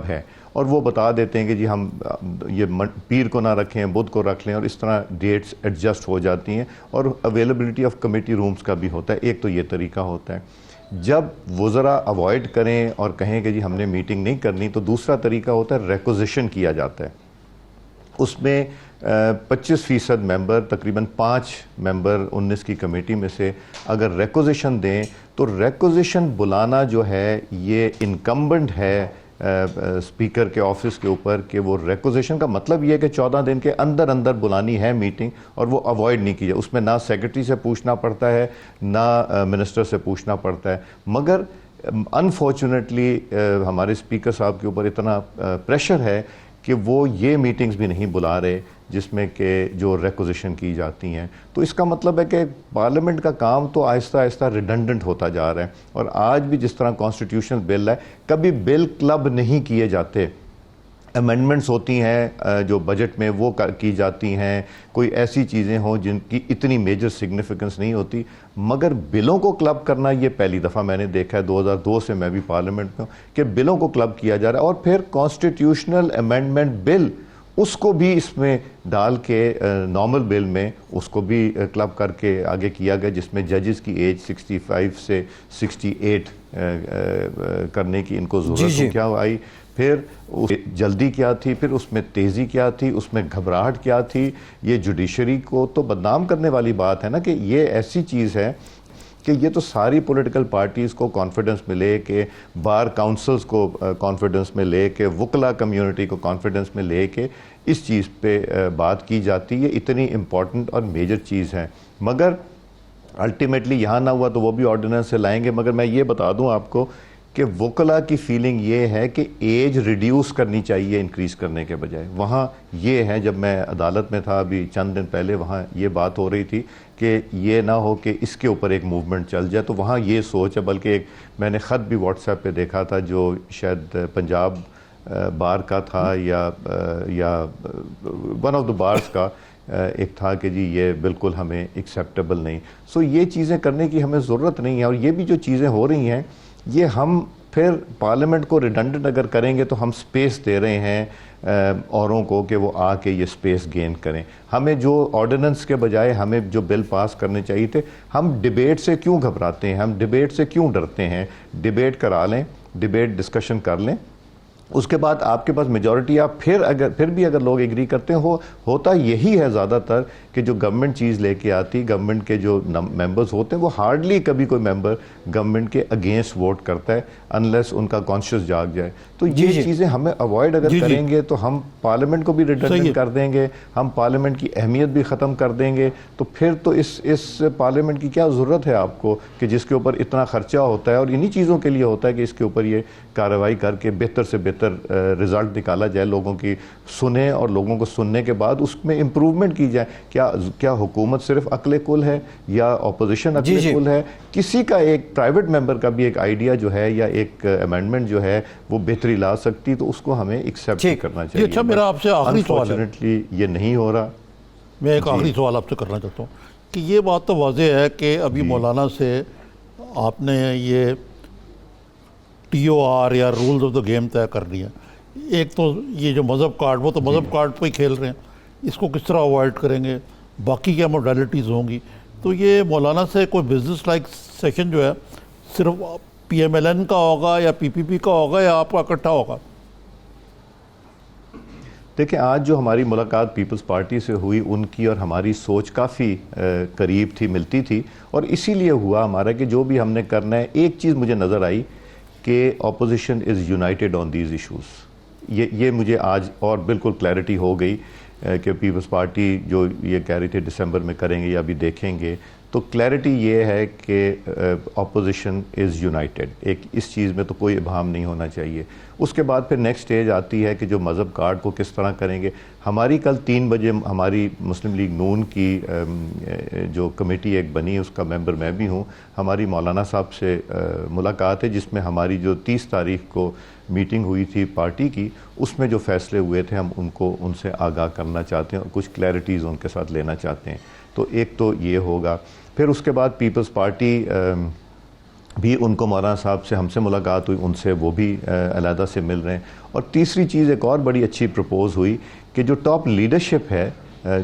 ہے، اور وہ بتا دیتے ہیں کہ جی ہم یہ پیر کو نہ رکھیں، بدھ کو رکھ لیں، اور اس طرح ڈیٹس ایڈجسٹ ہو جاتی ہیں، اور اویلیبلٹی آف کمیٹی رومز کا بھی ہوتا ہے۔ ایک تو یہ طریقہ ہوتا ہے۔ جب وزراء اوائڈ کریں اور کہیں کہ جی ہم نے میٹنگ نہیں کرنی، تو دوسرا طریقہ ہوتا ہے ریکوزیشن کیا جاتا ہے۔ اس میں 25% ممبر، تقریباً 5 ممبر 19 کی کمیٹی میں سے اگر ریکوزیشن دیں، تو ریکوزیشن بلانا جو ہے یہ انکمبنٹ ہے اسپیکر کے آفس کے اوپر، کہ وہ ریکوزیشن کا مطلب یہ ہے کہ 14 دن کے اندر بلانی ہے میٹنگ، اور وہ اوائڈ نہیں کی جائے۔ اس میں نہ سیکرٹری سے پوچھنا پڑتا ہے، نہ منسٹر سے پوچھنا پڑتا ہے۔ مگر انفارچونیٹلی ہمارے اسپیکر صاحب کے اوپر اتنا پریشر ہے کہ وہ یہ میٹنگز بھی نہیں بلا رہے جس میں کہ جو ریکوزیشن کی جاتی ہیں۔ تو اس کا مطلب ہے کہ پارلیمنٹ کا کام تو آہستہ آہستہ ریڈنڈنٹ ہوتا جا رہا ہے، اور آج بھی جس طرح کانسٹیٹیوشن بل ہے، کبھی بل کلب نہیں کیے جاتے، امینڈمنٹس ہوتی ہیں جو بجٹ میں وہ کی جاتی ہیں، کوئی ایسی چیزیں ہوں جن کی اتنی میجر سگنیفیکنس نہیں ہوتی، مگر بلوں کو کلب کرنا یہ پہلی دفعہ میں نے دیکھا ہے، 2002 سے میں بھی پارلیمنٹ میں ہوں، کہ بلوں کو کلب کیا جا رہا ہے، اور پھر کانسٹیٹیوشنل امینڈمنٹ بل اس کو بھی اس میں ڈال کے نارمل بل میں اس کو بھی کلب کر کے آگے کیا گیا، جس میں ججز کی ایج 65 سے 68 کرنے کی ان کو ضرورت کیا آئی، پھر جلدی کیا تھی، پھر اس میں تیزی کیا تھی، اس میں گھبراہٹ کیا تھی۔ یہ جوڈیشری کو تو بدنام کرنے والی بات ہے نا، کہ یہ ایسی چیز ہے کہ یہ تو ساری پولیٹیکل پارٹیز کو کانفیڈنس میں لے کے، بار کاؤنسلز کو کانفیڈنس میں لے کے، وکلا کمیونٹی کو کانفیڈنس میں لے کے اس چیز پہ بات کی جاتی ہے۔ اتنی امپورٹنٹ اور میجر چیز ہے، مگر الٹیمیٹلی یہاں نہ ہوا تو وہ بھی آرڈیننس سے لائیں گے۔ مگر میں یہ بتا دوں آپ کو کہ وکلا کی فیلنگ یہ ہے کہ ایج ریڈیوس کرنی چاہیے انکریز کرنے کے بجائے۔ وہاں یہ ہے، جب میں عدالت میں تھا ابھی چند دن پہلے، وہاں یہ بات ہو رہی تھی کہ یہ نہ ہو کہ اس کے اوپر ایک موومنٹ چل جائے، تو وہاں یہ سوچ ہے۔ بلکہ ایک میں نے خط بھی واٹس ایپ پہ دیکھا تھا جو شاید پنجاب بار کا تھا یا ون آف دا بارز کا ایک تھا کہ جی یہ بالکل ہمیں ایکسیپٹیبل نہیں۔ سو یہ چیزیں کرنے کی ہمیں ضرورت نہیں ہے، اور یہ بھی جو چیزیں ہو رہی ہیں یہ ہم پھر پارلیمنٹ کو ریڈنڈنٹ اگر کریں گے تو ہم سپیس دے رہے ہیں اوروں کو کہ وہ آ کے یہ سپیس گین کریں۔ ہمیں جو آرڈیننس کے بجائے ہمیں جو بل پاس کرنے چاہیے تھے، ہم ڈیبیٹ سے کیوں گھبراتے ہیں، ہم ڈیبیٹ سے کیوں ڈرتے ہیں؟ ڈیبیٹ کرا لیں، ڈیبیٹ ڈسکشن کر لیں، اس کے بعد آپ کے پاس میجورٹی، آپ پھر بھی اگر لوگ ایگری کرتے ہیں، ہوتا یہی ہے زیادہ تر کہ جو گورنمنٹ چیز لے کے آتی، گورنمنٹ کے جو ممبرز ہوتے ہیں وہ ہارڈلی کبھی کوئی ممبر گورنمنٹ کے اگینسٹ ووٹ کرتا ہے انلیس ان کا کانشیس جاگ جائے۔ تو یہ چیزیں ہمیں اوائڈ اگر کریں گے تو ہم پارلیمنٹ کو بھی ریڈنڈنٹ کر دیں گے، ہم پارلیمنٹ کی اہمیت بھی ختم کر دیں گے۔ تو پھر تو اس پارلیمنٹ کی کیا ضرورت ہے آپ کو کہ جس کے اوپر اتنا خرچہ ہوتا ہے، اور انہی چیزوں کے لیے ہوتا ہے کہ اس کے اوپر یہ کارروائی کر کے بہتر سے بہتر رزلٹ نکالا جائے، لوگوں کی سنیں، اور لوگوں کو سننے کے بعد اس میں امپروومنٹ کی جائے۔ کیا حکومت صرف عقل کل ہے یا اپوزیشن عقل کل ہے؟ کسی کا ایک پرائیویٹ ممبر کا بھی ایک آئیڈیا جو ہے یا ایک امینڈمنٹ جو ہے وہ بہتری لا سکتی، تو اس کو ہمیں ایکسیپٹ کرنا چاہیے۔ اچھا، میرا آپ سے آخری سوال ہے، انفارچونیٹلی یہ نہیں ہو رہا۔ میں ایک آخری سوال آپ سے کرنا چاہتا ہوں کہ یہ بات تو واضح ہے کہ ابھی مولانا سے آپ نے یہ TOR یا رولز آف دا گیم طے کر لی ہے۔ ایک تو یہ جو مذہب کارڈ، وہ تو مذہب کارڈ پہ ہی کھیل رہے ہیں، اس کو کس طرح اوائڈ کریں گے، باقی کیا موڈیلٹیز ہوں گی؟ تو یہ مولانا سے کوئی بزنس لائک سیشن جو ہے صرف PMLN کا ہوگا یا PPP کا ہوگا یا آپ کا اکٹھا ہوگا؟ دیکھیں، آج جو ہماری ملاقات پیپلز پارٹی سے ہوئی، ان کی اور ہماری سوچ کافی قریب تھی، ملتی تھی، اور اسی لیے ہوا ہمارا کہ جو بھی ہم نے کرنا ہے، ایک چیز مجھے نظر آئی کہ opposition is United on these issues. یہ مجھے آج اور بالکل کلیئرٹی ہو گئی کہ پیپلز پارٹی جو یہ کہہ رہی تھی دسمبر میں کریں گے یا ابھی دیکھیں گے، تو کلیئرٹی یہ ہے کہ اپوزیشن از یونائٹڈ، ایک اس چیز میں تو کوئی ابہام نہیں ہونا چاہیے۔ اس کے بعد پھر نیکسٹ اسٹیج آتی ہے کہ جو مذہب کارڈ کو کس طرح کریں گے۔ ہماری کل 3 بجے ہماری مسلم لیگ نون کی جو کمیٹی ایک بنی، اس کا ممبر میں بھی ہوں، ہماری مولانا صاحب سے ملاقات ہے، جس میں ہماری جو 30 تاریخ کو میٹنگ ہوئی تھی پارٹی کی، اس میں جو فیصلے ہوئے تھے ہم ان سے آگاہ کرنا چاہتے ہیں اور کچھ کلیئرٹیز ان کے ساتھ لینا چاہتے ہیں۔ تو ایک تو یہ ہوگا، پھر اس کے بعد پیپلز پارٹی بھی ان کو مولانا صاحب سے ہم سے ملاقات ہوئی، ان سے وہ بھی علیحدہ سے مل رہے ہیں۔ اور تیسری چیز ایک اور بڑی اچھی پرپوز ہوئی کہ جو ٹاپ لیڈرشپ ہے،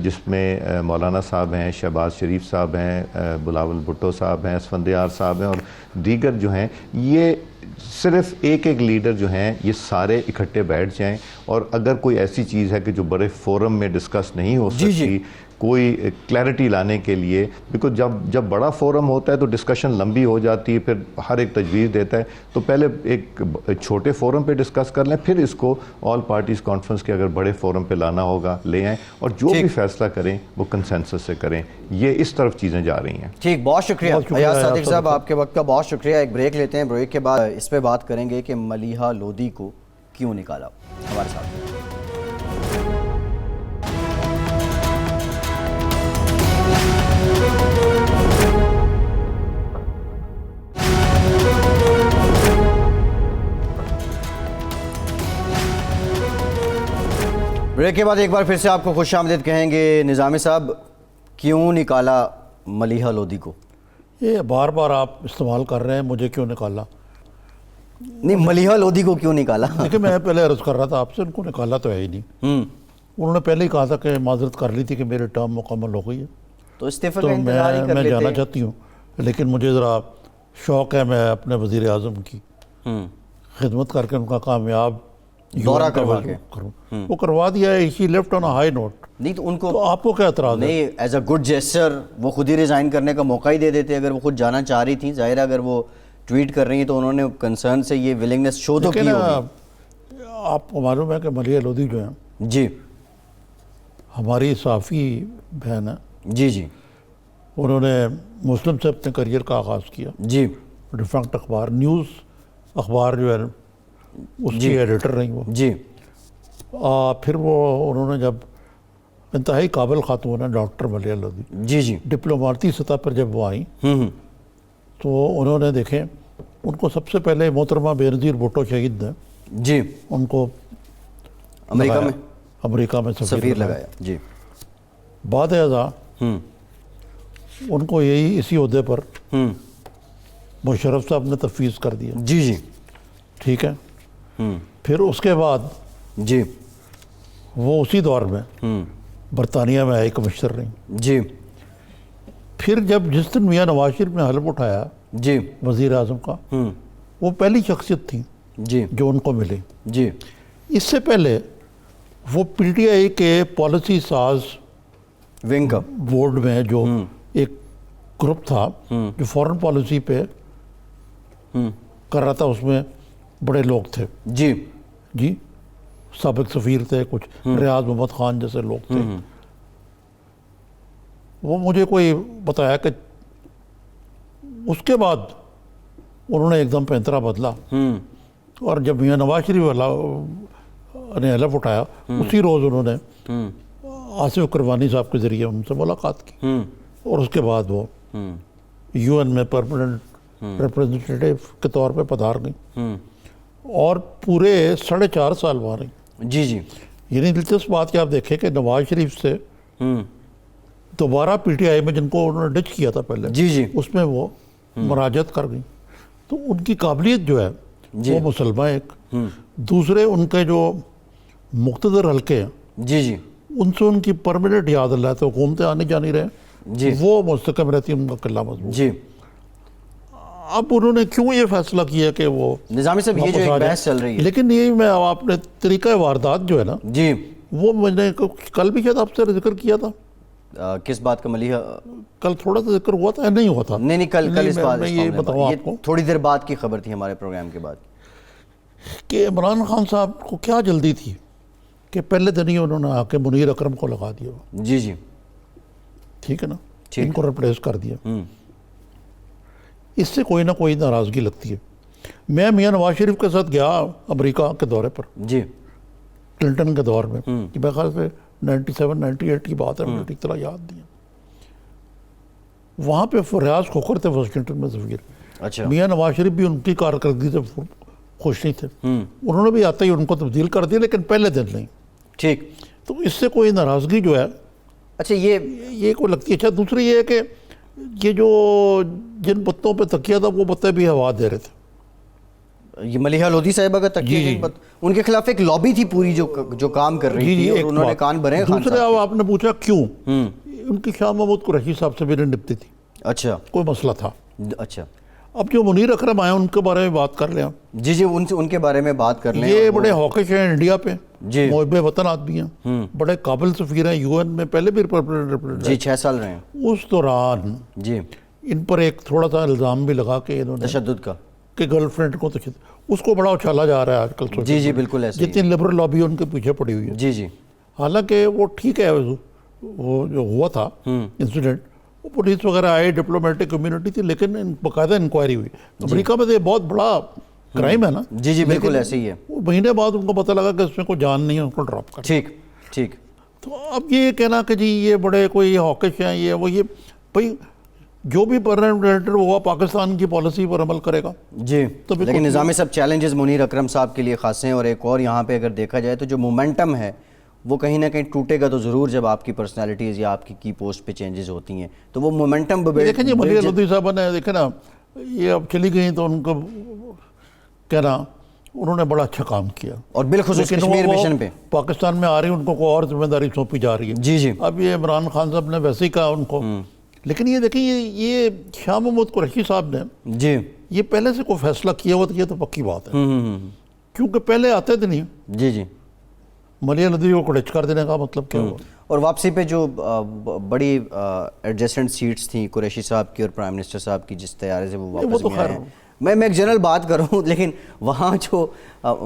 جس میں مولانا صاحب ہیں، شہباز شریف صاحب ہیں، بلاول بھٹو صاحب ہیں، اسفندیار صاحب ہیں اور دیگر جو ہیں، یہ صرف ایک لیڈر جو ہیں یہ سارے اکٹھے بیٹھ جائیں، اور اگر کوئی ایسی چیز ہے کہ جو بڑے فورم میں ڈسکس نہیں ہو سکتی، کوئی کلیئرٹی لانے کے لیے، بیکاز جب بڑا فورم ہوتا ہے تو ڈسکشن لمبی ہو جاتی ہے، پھر ہر ایک تجویز دیتا ہے، تو پہلے ایک چھوٹے فورم پہ ڈسکس کر لیں، پھر اس کو آل پارٹیز کانفرنس کے اگر بڑے فورم پہ لانا ہوگا لے آئیں، اور جو بھی فیصلہ کریں وہ کنسنسس سے کریں۔ یہ اس طرف چیزیں جا رہی ہیں۔ ٹھیک، بہت شکریہ ایاز صادق صاحب، آپ کے وقت کا بہت شکریہ۔ ایک بریک لیتے ہیں، بریک کے بعد اس پہ بات کریں گے کہ ملیحہ لودھی کو کیوں نکالا۔ ہمارے ساتھ بریک کے بعد ایک بار پھر سے آپ کو خوش آمدید کہیں گے۔ نظامی صاحب، کیوں نکالا ملیحہ لودھی کو؟ یہ بار بار آپ استعمال کر رہے ہیں، مجھے کیوں نکالا؟ نہیں، ملیحہ لودھی کو کیوں نکالا؟ دیکھیں، میں پہلے عرض کر رہا تھا آپ سے، ان کو نکالا تو ہے ہی نہیں۔ انہوں نے پہلے ہی کہا تھا کہ معذرت کر لی تھی کہ میری ٹرم مکمل ہو گئی ہے، تو استعفی تو کا انتظار ہی کر میں لیتے۔ جانا چاہتی ہوں، لیکن مجھے ذرا شوق ہے میں اپنے وزیر اعظم کی خدمت کر کے ان کا کامیاب دورہ کروا کے کروں۔ وہ کروا دیا ہے، اسی لیفٹ آن ہائی نوٹ۔ نہیں تو ان کو، تو آپ کو کیا اعتراض ہے؟ نہیں، ایز اے گڈ جیسچر وہ خود ہی ریزائن کرنے کا موقع ہی دے دیتے۔ اگر وہ خود جانا چاہ رہی تھیں، ظاہر ہے اگر وہ ٹویٹ کر رہی ہیں تو انہوں نے کنسرن سے یہ ولنگنس شو تو کی ہوگی۔ آپ کو معلوم ہے کہ ملیحہ لودھی جو ہیں جی ہماری صحافی بہن ہے، جی جی انہوں نے مسلم سے اپنے کریئر کا آغاز کیا۔ جی ڈیفنکٹ اخبار، نیوز اخبار جو ہے اس کی ایڈیٹر رہی وہ۔ جی پھر وہ انہوں نے جب انتہائی قابل خاتون ہے ڈاکٹر ملیحہ لودھی، جی جی ڈپلوماتی سطح پر جب وہ آئیں تو انہوں نے دیکھیں، ان کو سب سے پہلے محترمہ بینظیر بھٹو شہید نے جی ان کو امریکہ میں سفیر لگایا۔ جی بعد ازاں ان کو یہی اسی عہدے پر مشرف صاحب نے تفویض کر دیا۔ جی جی ٹھیک ہے، پھر اس کے بعد جی وہ اسی دور میں برطانیہ میں ہائی کمشنر رہی۔ جی پھر جب جس دن میاں نواز شریف نے حلف اٹھایا جی وزیر اعظم کا، وہ پہلی شخصیت تھی جی جو ان کو ملی۔ جی اس سے پہلے وہ پی ٹی آئی کے پالیسی ساز ونگ کا بورڈ میں جو ایک گروپ تھا جو فورن پالیسی پہ کر رہا تھا، اس میں بڑے لوگ تھے جی جی، سابق سفیر تھے، کچھ ریاض محمد خان جیسے لوگ تھے۔ وہ مجھے کوئی بتایا کہ اس کے بعد انہوں نے ایک دم پینترا بدلا، اور جب میاں نواز شریف نے حلف اٹھایا اسی روز انہوں نے آصف قربانی صاحب کے ذریعے ان سے ملاقات کی، اور اس کے بعد وہ یو این میں پرماننٹ ریپرزنٹیٹیو کے طور پہ پدھار گئی، اور پورے 4.5 سال وہاں رہی۔ جی جی یعنی دلچسپ بات کہ آپ دیکھیں کہ نواز شریف سے دوبارہ پی ٹی آئی میں جن کو انہوں نے ڈچ کیا تھا پہلے، جی جی اس میں وہ مراجعت کر گئی۔ تو ان کی قابلیت جو ہے وہ مسلمہ ایک، دوسرے ان کے جو مقتدر حلقے ہیں جی جی ان سے ان کی پرماننٹ یاد اللہ ہے، تو حکومتیں آنی جانی رہے، جی وہ مستحکم رہتی ہیں، ان کا قلعہ مضبوط۔ جی اب انہوں نے کیوں یہ فیصلہ کیا کہ وہ نظامی صاحب، یہ جو ایک بحث چل رہی ہے، لیکن یہ میں آپ نے طریقہ واردات جو ہے نا، جی وہ میں نے کل بھی شاید آپ سے ذکر کیا تھا، کس بات کا ملیحہ؟ کل تھوڑا سا ذکر ہوا تھا، نہیں ہوا تھا؟ نہیں کل اس بات میں یہ بتاؤں آپ کو، تھوڑی دیر بعد کی خبر تھی ہمارے پروگرام کے بعد۔ کہ عمران خان صاحب کو کیا جلدی تھی کہ پہلے دن ہی انہوں نے آ کے منیر اکرم کو لگا دیا، جی جی ٹھیک ہے نا، ان کو ریپلیس کر دیا. اس سے کوئی نہ کوئی ناراضگی لگتی ہے. میں میاں نواز شریف کے ساتھ گیا امریکہ کے دورے پر جی کلنٹن کے دور میں، کہ میرے خیال سے 97 98 کی بات ہے، مجھے ٹھیک طرح یاد نہیں ہے. وہاں پہ ریاض کھوکھر تھے واشنگٹن میں سفیر. اچھا میاں نواز شریف بھی ان کی کارکردگی سے خوش نہیں تھے. انہوں نے بھی آتے ہی ان کو تبدیل کر دیا، لیکن پہلے دن نہیں. ٹھیک. تو اس سے کوئی ناراضگی جو ہے اچھا یہ کوئی لگتی ہے. اچھا دوسری یہ ہے کہ یہ جو جن پتوں پہ تکیہ تھا وہ پتے بھی ہوا دے رہے تھے. یہ ملیحہ لودھی صاحبہ کا تکیہ ان کے خلاف ایک لابی تھی پوری جو کام کر رہی تھی، اور انہوں نے کان بھرے ہیں خان دوسرے صاحب. آپ نے پوچھا کیوں، ان کی شاہ محمود قریشی صاحب سے بھی نہیں نپتی تھی، اچھا کوئی مسئلہ تھا. اچھا اب جو منیر اکرم آئے ان کے بارے میں بات کر لیں. جی جی ان کے بارے میں بات کر لیں. یہ بڑے ہاکش ہیں انڈیا پہ، جی محب وطن آدمی ہیں، بڑے قابل سفیر ہیں، یو این میں پہلے بھی ریپرزینٹ. جی 6 سال رہے ہیں. اس دوران جی ان پر ایک تھوڑا سا الزام بھی لگا کہ انہوں نے تشدد کا. کہ گرل فرینڈ کو تشدد، اس کو بڑا اچھالا جا رہا ہے آج کل. جی جی بالکل ایسے جتنی لبرل لابی ان کے پیچھے پڑی ہوئی ہے. جی جی حالانکہ وہ ٹھیک ہے، وہ جو ہوا تھا انسیڈنٹ، وہ پولیس وغیرہ آئے، ڈپلومیٹک کمیونٹی تھی، لیکن باقاعدہ انکوائری ہوئی. امریکہ میں تو یہ بہت بڑا کرائم ہے نا. جی جی بالکل ایسے ہی ہے. وہ مہینے بعد ان کو پتہ لگا کہ اس میں کوئی جان نہیں ہے، ان کو ڈراپ کر. ٹھیک ٹھیک. تو اب یہ کہنا کہ جی یہ بڑے کوئی ہاکش ہیں، یہ وہ، یہ بھائی جو بھی پرماننٹ ہوا پاکستان کی پالیسی پر عمل کرے گا. جی لیکن نظامی صاحب چیلنجز منیر اکرم صاحب کے لیے خاصے ہیں، اور ایک اور یہاں پہ اگر دیکھا جائے تو جو مومنٹم ہے وہ کہیں نہ کہیں ٹوٹے گا تو ضرور جب آپ کی پرسنالٹیز یا آپ کی کی پوسٹ پہ چینجز ہوتی ہیں، تو وہ مومنٹم دیکھیں جی ملیحہ لودھی صاحبہ نے دیکھیں نا، یہ اب چلی گئی تو ان کو کہنا انہوں نے بڑا اچھا کام کیا، اور بالخصوص کشمیر مشن پہ پاکستان میں آ رہی ان کو کوئی اور ذمہ داری سونپی جا رہی ہے. جی جی اب یہ عمران خان صاحب نے ویسے ہی کہا ان کو. لیکن یہ دیکھیں یہ شاہ محمود قریشی صاحب نے جی یہ پہلے سے کوئی فیصلہ کیا ہوا تھا، یہ تو پکی بات ہے، کیونکہ پہلے آتے تھے نہیں. جی جی ملیحہ لودھی کو کڑچ کر دینے کا مطلب کیا ہوا. اور واپسی پہ جو بڑی ایڈجسٹنٹ سیٹس تھیں قریشی صاحب کی اور پرائم منسٹر صاحب کی، جس طیارے سے وہ واپس میں آئے ہیں، میں ایک جنرل بات کروں، لیکن وہاں جو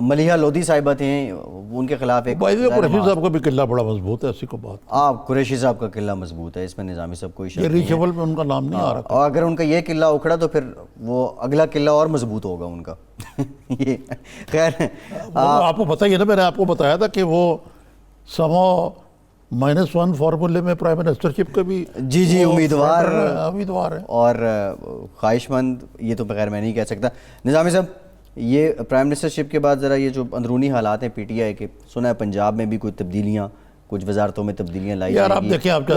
ملیحہ لودھی صاحبہ تھے ان کے خلاف ایک قریشی صاحب کا بھی قلعہ بڑا مضبوط ہے، ایسی کو بات. قریشی صاحب کا قلعہ مضبوط ہے، اس میں نظامی صاحب کوئی شک یہ نہیں ہے. ریشفل میں ان کا نام نہیں آ رہا. اور اگر ان کا یہ قلعہ اکھڑا تو پھر وہ اگلا قلعہ اور مضبوط ہوگا ان کا. یہ خیر آپ کو پتہ ہی ہے نا، میں نے آپ کو بتایا تھا کہ وہ -1 فارمولے میں پرائم منسٹرشپ کا بھی جی جی امیدوار ہے اور خواہش مند. یہ تو بغیر میں نہیں کہہ سکتا. نظامی صاحب یہ پرائم منسٹرشپ کے بعد ذرا یہ جو اندرونی حالات ہیں پی ٹی آئی کے، سنا ہے پنجاب میں بھی کوئی تبدیلیاں، کچھ وزارتوں میں تبدیلیاں لائی یار. آپ جائیں گی. دیکھیں، آپ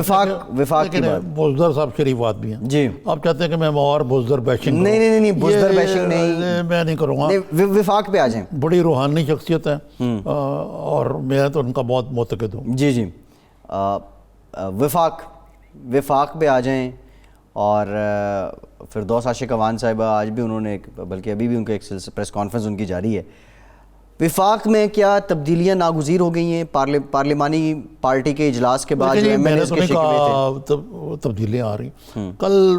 وفاق کی بات. بزدر صاحب شریف آدمی ہیں جی. آپ چاہتے ہیں کہ میں اور بزدر بیشنگ؟ نہیں بزدر بیشنگ نہیں، میں نہیں کروں گا. وفاق پہ آ جائیں. بڑی روحانی شخصیت ہے اور میں تو ان کا بہت معتقد ہوں. جی جی وفاق پہ آ جائیں. اور فردوس عاشق اوان صاحبہ آج بھی انہوں نے بلکہ ابھی بھی ان کا ایک پریس کانفرنس ان کی جاری ہے. وفاق میں کیا تبدیلیاں ناگزیر ہو گئی ہیں پارلیمانی پارٹی کے اجلاس کے بعد؟ میں نے تو نہیں کہا تبدیلیاں آ رہی. کل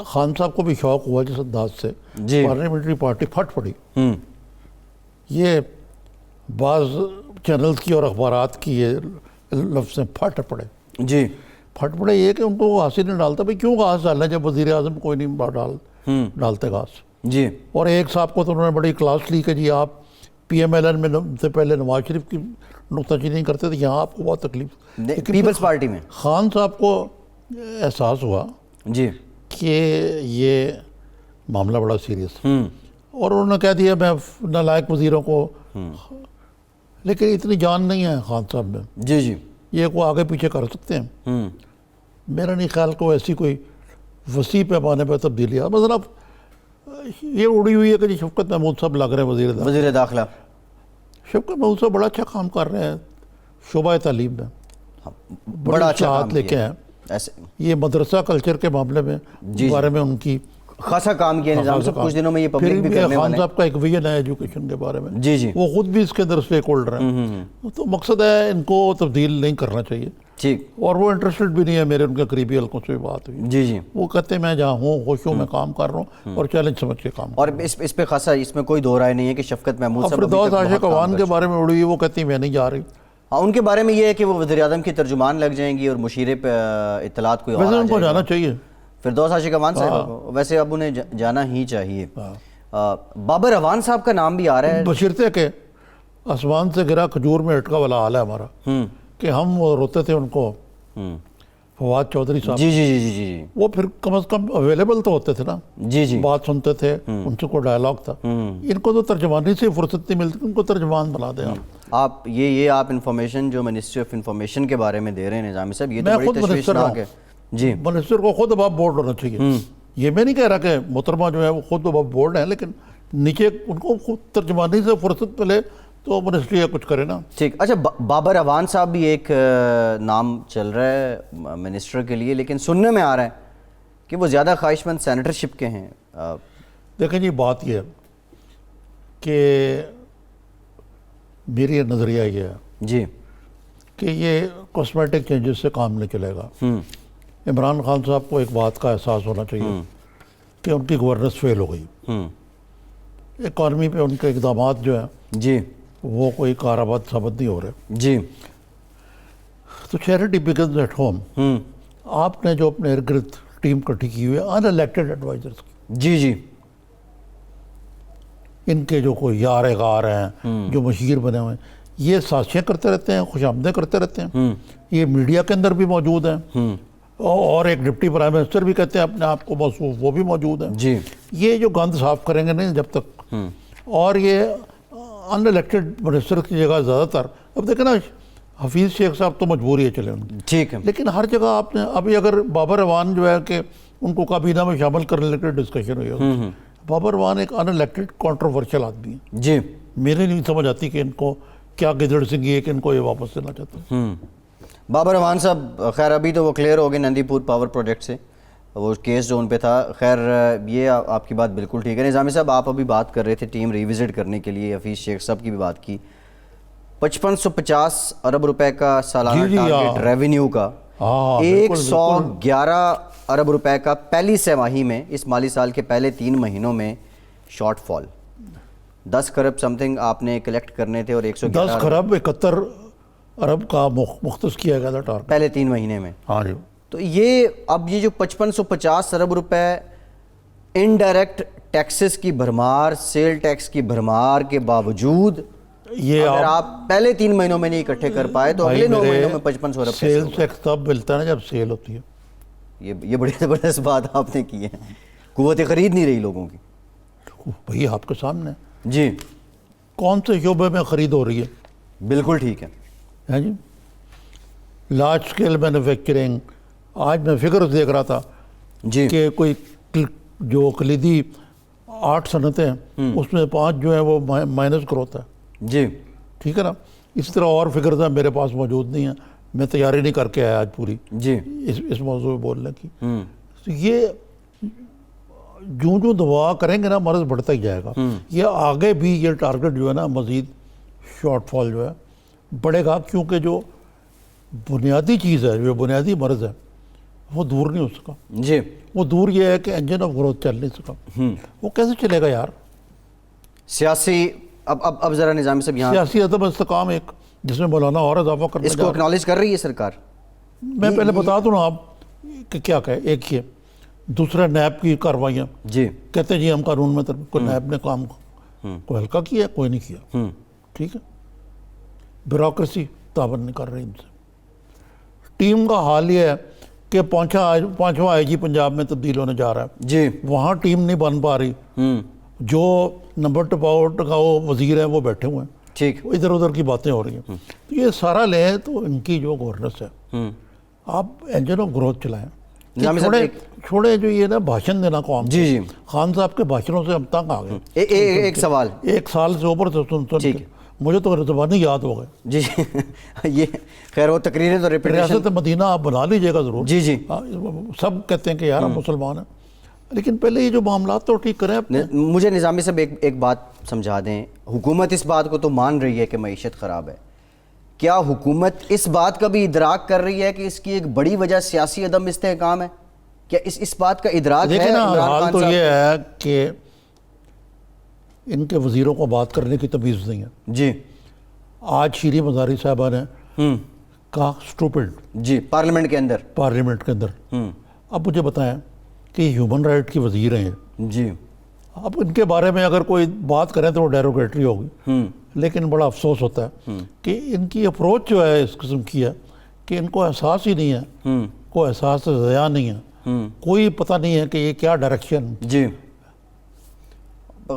خان صاحب کو بھی شوق ہوا جس انداز سے پارلیمنٹری پارٹی پھٹ پڑی. یہ بعض چینلز کی اور اخبارات کی یہ لفظ پھٹ پڑے. جی پھٹ پڑے یہ کہ ان کو گھاس ہی نہیں ڈالتا. بھائی کیوں گھاس ڈالنا جب وزیر اعظم کوئی نہیں ڈالتے گھاس. جی. اور ایک صاحب کو تو انہوں نے بڑی کلاس لی کہ جی آپ پی ایم ایل این میں سے پہلے نواز شریف کی نکتہ چینی نہیں کرتے تھے، یہاں آپ کو بہت تکلیف. پیپلز پارٹی میں خان صاحب کو احساس ہوا جی کہ یہ معاملہ بڑا سیریس ہے، اور انہوں نے کہہ دیا میں نالائق وزیروں کو. لیکن اتنی جان نہیں ہے خان صاحب میں. جی جی. یہ کو آگے پیچھے کر سکتے ہیں. میرا نہیں خیال کو ایسی کوئی وسیع پیمانے پہ تبدیلیاں. مثلا یہ اڑی ہوئی ہے کہ جی شفقت محمود صاحب لگ رہے ہیں وزیر داخلہ. شفقت محمود صاحب بڑا اچھا کام کر رہے ہیں شعبہ تعلیم میں، بڑا اچھا ہاتھ لے کے ہیں. یہ مدرسہ کلچر کے معاملے میں بارے میں ان کی خاصا کام کیا نظام صاحب کچھ دنوں میں. یہ پبلک بھی کرنے والے ہیں. خان صاحب کا ایک ویژن ہے ایجوکیشن کے بارے میں. جی جی. وہ خود بھی اس کے اندر اسٹیک ہولڈر ہیں. تو مقصد ہے ان کو تبدیل نہیں کرنا چاہیے. ٹھیک. اور وہ انٹرسٹڈ بھی نہیں ہے میرے ان کے قریبی حلقوں سے بھی بات ہوئی. جی جی. وہ کہتے ہیں میں جہاں ہوں خوش ہوں میں کام کر رہا ہوں اور چیلنج سمجھ کے کام. اور اس پہ خاصا اس میں کوئی دو رائے نہیں ہے کہ شفقت محمود صاحب فردوس عاشق عوان کے بارے میں اڑی وہ کہتی ہیں میں نہیں جا رہی. ہاں ان کے بارے میں یہ ہے کہ وہ وزیر اعظم کی ترجمان لگ جائیں گی اور مشیرے پہ اطلاعات کوئی اور ویسے آ ان کو جائے گا. جانا چاہیے فردوس عاشق عوان صاحب کو ویسے اب انہیں جانا ہی چاہیے. بابر عوان صاحب کا نام بھی آ رہا ہے. بشرطے کہ آسمان سے گرا کھجور میں اٹکا والا حال ہے ہمارا کہ ہم روتے تھے ان کو. فواد چودھری صاحب جی جی جی جی جی وہ پھر کم از کم اویلیبل تو ہوتے تھے نا, جی جی. بات سنتے تھے, ان سے کوئی ڈائلاگ تھا. ان کو تو ترجمانی سے فرصت نہیں ملتی, ان کو ترجمان بنا دیں آپ یہ آپ انفارمیشن جو منسٹری آف انفارمیشن کے بارے میں دے رہے ہیں نظامی صاحب, یہ تو میں بڑی خود منسٹر تشویشناک ہے. جی منسٹر کو خود اب بورڈ ہونا چاہیے. یہ میں نہیں کہہ رہا کہ محترمہ جو ہے وہ خود اب بورڈ ہیں, لیکن نیچے ان کو خود ترجمانی سے فرصت ملے تو منسٹری کچھ کرے نا. ٹھیک. اچھا بابر عوان صاحب بھی ایک نام چل رہا ہے منسٹر کے لیے, لیکن سننے میں آ رہا ہے کہ وہ زیادہ خواہش مند سینیٹرشپ کے ہیں. دیکھیں جی بات یہ ہے کہ میری نظریہ یہ ہے جی کہ یہ کاسمیٹک چینجز سے کام نہیں چلے گا. عمران خان صاحب کو ایک بات کا احساس ہونا چاہیے کہ ان کی گورننس فیل ہو گئی. اکانومی پہ ان کے اقدامات جو ہیں جی وہ کوئی کارآمد ثابت نہیں ہو رہے. جی. تو چیریٹی بگنز ایٹ ہوم. آپ نے جو اپنے ارد گرد ٹیم کٹھی کی ہوئی ہے ان الیکٹڈ ایڈوائزرس کی, جی جی, ان کے جو کوئی یار غار ہیں جو مشیر بنے ہوئے ہیں, یہ سازشیں کرتے رہتے ہیں, خوش آمدیں کرتے رہتے ہیں. یہ میڈیا کے اندر بھی موجود ہیں اور ایک ڈپٹی پرائم منسٹر بھی کہتے ہیں اپنے آپ کو موصوف, وہ بھی موجود ہیں. جی. یہ جو گند صاف کریں گے نہیں جب تک, اور یہ ان الیکٹڈ منسٹر کی جگہ زیادہ تر, اب دیکھیں نا حفیظ شیخ صاحب تو مجبوری ہے چلے ان کی, ٹھیک ہے, لیکن ہر جگہ آپ نے ابھی اگر بابر عوان جو ہے کہ ان کو کابینہ میں شامل کرنے کے ڈسکشن ہوئی ہے, بابر عوان ایک ان الیکٹڈ کانٹروورشل آدمی ہے. جی. میرے نہیں سمجھ آتی کہ ان کو کیا گدڑ سنگھی ہے کہ ان کو یہ واپس دینا چاہتے ہیں. بابر عوان صاحب خیر ابھی تو وہ کلیئر ہو گئے نندی پور پاور پروجیکٹ سے, وہ کیس جو ان پہ تھا. خیر یہ آپ کی بات بالکل ٹھیک ہے. نظامی صاحب آپ ابھی بات کر رہے تھے ٹیم ریوزٹ کرنے کے لیے, حفیظ شیخ صاحب کی بھی بات کی, 5550 ارب روپے کا سالانہ ٹارگٹ ریونیو کا, 111 ارب روپے کا پہلی سہ ماہی میں اس مالی سال کے پہلے 3 مہینوں میں شارٹ فال. 10 خرب سم تھنگ آپ نے کلیکٹ کرنے تھے اور 10 خرب 71 ارب کا مختص کیا گیا تھا ٹارگٹ پہلے 3 مہینے میں. ہاں جی. تو یہ اب یہ جو 5550 ارب روپے انڈائریکٹ ٹیکسز کی بھرمار, سیل ٹیکس کی بھرمار کے باوجود یہ اگر آپ پہلے 3 مہینوں میں نہیں اکٹھے کر پائے تو اگلے 9 مہینوں میں 5500 ارب کیسے سیل ٹیکس تب ملتا ہے نا جب سیل ہوتی ہے. یہ بڑی زبردست بات آپ نے کی ہے. قوت خرید نہیں رہی لوگوں کی. بھئی آپ کے سامنے جی. کون سے شعبے میں خرید ہو رہی ہے؟ بالکل ٹھیک ہے. ہاں جی. لارج سکیل مینوفیکچرنگ, آج میں فگر دیکھ رہا تھا جی کہ کوئی جو کلیدی 8 صنعتیں ہیں اس میں 5 جو ہیں وہ مائنس گروتھ ہے. جی. ٹھیک ہے نا. اس طرح اور فگرز ہیں میرے پاس موجود نہیں ہیں, میں تیاری نہیں کر کے آیا آج پوری جی اس موضوع میں بولنے کی. تو یہ جو دعا کریں گے نا مرض بڑھتا ہی جائے گا. یہ آگے بھی یہ ٹارگٹ جو ہے نا مزید شارٹ فال جو ہے بڑھے گا, کیونکہ جو بنیادی چیز ہے, جو بنیادی مرض ہے وہ دور نہیں ہو سکا. جی. وہ دور یہ ہے کہ انجن آف گروتھ چل نہیں سکا. وہ کیسے چلے گا یار؟ سیاسی اب ذرا نظامی صاحب یہاں سیاسی عدم استحکام ایک جس میں مولانا اور اضافہ کرنا اس کو اکنالج کر رہی ہے سرکار. میں پہلے بتا دوں نا آپ کہ کیا کہے. ایک یہ دوسرا نیب کی کاروائیاں, جی کہتے ہیں جی ہم قانون میں کوئی نیب نے کام کوئی ہلکا کیا کوئی نہیں کیا. ٹھیک ہے. بیوروکریسی تعاون نہیں کر رہی ان سے. ٹیم کا حال یہ ہے کہ 5واں آئی جی پنجاب میں تبدیل ہونے جا رہا ہے. جی. وہاں ٹیم نہیں بن پا رہی. جو نمبر ٹپاؤٹ کا وہ وزیر ہیں وہ بیٹھے ہوئے ہیں. ٹھیک. ادھر ادھر کی باتیں ہو رہی ہیں. تو یہ سارا لیں تو ان کی جو گورننس ہے آپ انجن آف گروتھ چلائیں. چھوڑے جو یہ نا بھاشن دینا قوم. جی جی. خان صاحب کے بھاشنوں سے ہم تنگ آ گئے. ایک سوال, 1 سال سے اوپر سے سن کے مجھے تو زبانی یاد ہو گئے. جی یہ خیر وہ تقریریں تو ریاست مدینہ آپ بنا لیجئے گا ضرور. جی جی. سب کہتے ہیں کہ یار ہم مسلمان ہیں, لیکن پہلے یہ جو معاملات تو ٹھیک کریں اپنے. مجھے نظامی صاحب ایک بات سمجھا دیں. حکومت اس بات کو تو مان رہی ہے کہ معیشت خراب ہے, کیا حکومت اس بات کا بھی ادراک کر رہی ہے کہ اس کی ایک بڑی وجہ سیاسی عدم استحکام ہے؟ کیا اس بات کا ادراک ہے؟ دیکھیں نا، عمران حال خان تو صاحب یہ ہے کہ ان کے وزیروں کو بات کرنے کی تمیز نہیں ہے. جی آج شیریں مزاری صاحبہ نے کہا اسٹوپڈ جی پارلیمنٹ کے اندر. پارلیمنٹ کے اندر. اب مجھے بتائیں کہ یہ ہیومن رائٹ کی وزیر ہیں. جی اب ان کے بارے میں اگر کوئی بات کریں تو وہ ڈیروگیٹری ہوگی، لیکن بڑا افسوس ہوتا ہے کہ ان کی اپروچ جو ہے اس قسم کی ہے کہ ان کو احساس ہی نہیں ہے، کوئی احساس ضیاع نہیں ہے، کوئی پتہ نہیں ہے کہ یہ کیا ڈائریکشن. جی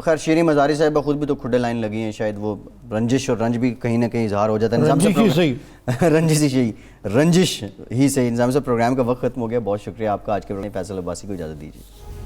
خیر شیریں مزاری صاحبہ خود بھی تو کھڈے لائن لگی ہیں، شاید وہ رنجش اور رنج بھی کہیں نہ کہیں اظہار ہو جاتا ہے. رنجش ہی صحیح. رنجش ہی صحیح. نظام سے پروگرام کا وقت ختم ہو گیا. بہت شکریہ آپ کا. آج کے پروگرام میں فیصل عباسی کو اجازت دیجیے.